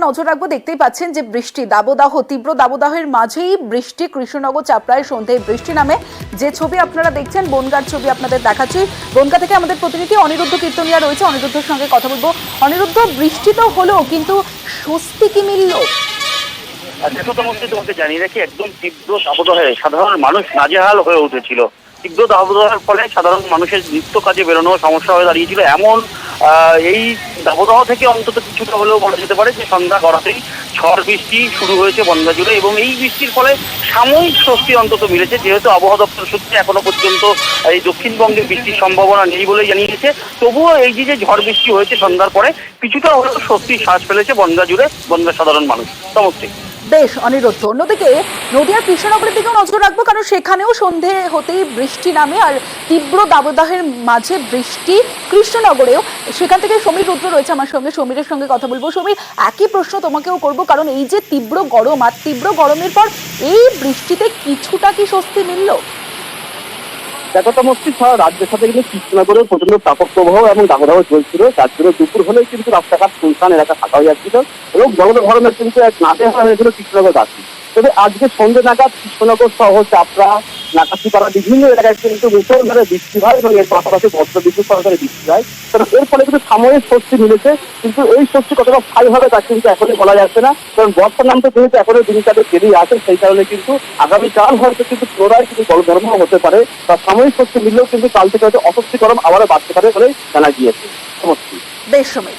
নজর রাখবো। দেখতেই পাচ্ছেন যে বৃষ্টি দাবদাহ, তীব্র দাবদাহের মাঝেই বৃষ্টি। কৃষ্ণনগর চাপড়ায় সন্ধ্যায় বৃষ্টি নামে। যে ছবি আপনারা দেখছেন, বনগাঁর ছবি আপনাদের দেখাচ্ছি। বনগাঁ থেকে আমাদের প্রতিনিধি অনিরুদ্ধ কীর্তনিয়া রয়েছে, অনিরুদ্ধের সঙ্গে কথা বলবো। অনিরুদ্ধ, বৃষ্টি তো হলো, কিন্তু স্বস্তি কি মিলল? তোমাকে জানিয়ে রাখি, একদম তীব্র দাবদাহে সাধারণ মানুষ নাজেহাল হয়ে উঠেছিল। তীব্র দাবদাহের ফলে সাধারণ মানুষের নিত্য কাজে বেরোনো সমস্যা হয়ে দাঁড়িয়েছিল। এমন এই দাবদাহ থেকে অন্তত কিছুটা হলেও বলা যেতে পারে যে সন্ধ্যা গড়াতেই ঝড় বৃষ্টি শুরু হয়েছে বনগাঁ জুড়ে, এবং এই বৃষ্টির ফলে সাময়িক স্বস্তি অন্তত মিলেছে। যেহেতু আবহাওয়া দপ্তর সূত্রে এখনো পর্যন্ত এই দক্ষিণবঙ্গে বৃষ্টির সম্ভাবনা নেই বলে জানিয়েছে, তবুও এই যে ঝড় বৃষ্টি হয়েছে সন্ধ্যার পরে কিছুটা হলেও স্বস্তির শ্বাস ফেলেছে বনগাঁ জুড়ে বনগাঁ সাধারণ মানুষ। সমস্ত বেশ অনিরুদ্ধ। অন্যদিকে নদিয়ার কৃষ্ণনগরের দিকেও নজর রাখবো, কারণ সেখানেও সন্ধে হতেই বৃষ্টি নামে, আর তীব্র দাবদাহের মাঝে বৃষ্টি কৃষ্ণনগরেও। সেখান থেকে সমীর রুদ্র রয়েছে আমার সঙ্গে, সমীরের সঙ্গে কথা বলবো। সমীর, একই প্রশ্ন তোমাকেও করবো, কারণ এই যে তীব্র গরম, আর তীব্র গরমের পর এই বৃষ্টিতে কিছুটা কি স্বস্তি মিলল? দেখো তমস্তি, সারা রাজ্যের সাথে কিন্তু কৃষ্ণনগরের প্রচন্ড তাপপ্রবাহ এবং দাবদাহ চলছিল। যার জন্য দুপুর হলেই কিন্তু রাস্তাঘাট শুনশান এলাকা থাকা হয়ে যাচ্ছিল এবং জনগণের কিন্তু এক নাটে হয়েছিল কৃষ্ণনগরবাসী। তবে আজকে সন্ধ্যে নাগাদ কৃষ্ণনগর সহ চাপড়া, নাকাশিপাড়া বিভিন্ন এলাকায় কিন্তু মুষলধারে বৃষ্টি হয় এবং এর পাশাপাশি বজ্রবিদ্যুৎ সহকারে বৃষ্টি হয়। কারণ এর ফলে কিন্তু সাময়িক স্বস্তি মিলেছে, কিন্তু এই স্বস্তি কতটা স্থায়ী হবে তা কিন্তু এখনই বলা যাচ্ছে না। কারণ বর্ষার নামতে যেহেতু এখনো দিন তাদের বেরিয়ে আছে, সেই কারণে কিন্তু আগামীকাল হয়তো কিন্তু পুনরায় কিন্তু জলধর্ম হতে পারে। বা সাময়িক স্বস্তি মিললেও কিন্তু কাল থেকে হয়তো অস্বস্তি গরম আবারও বাড়তে পারে বলেই জানা গিয়েছে। সমস্ত বেশ সময়।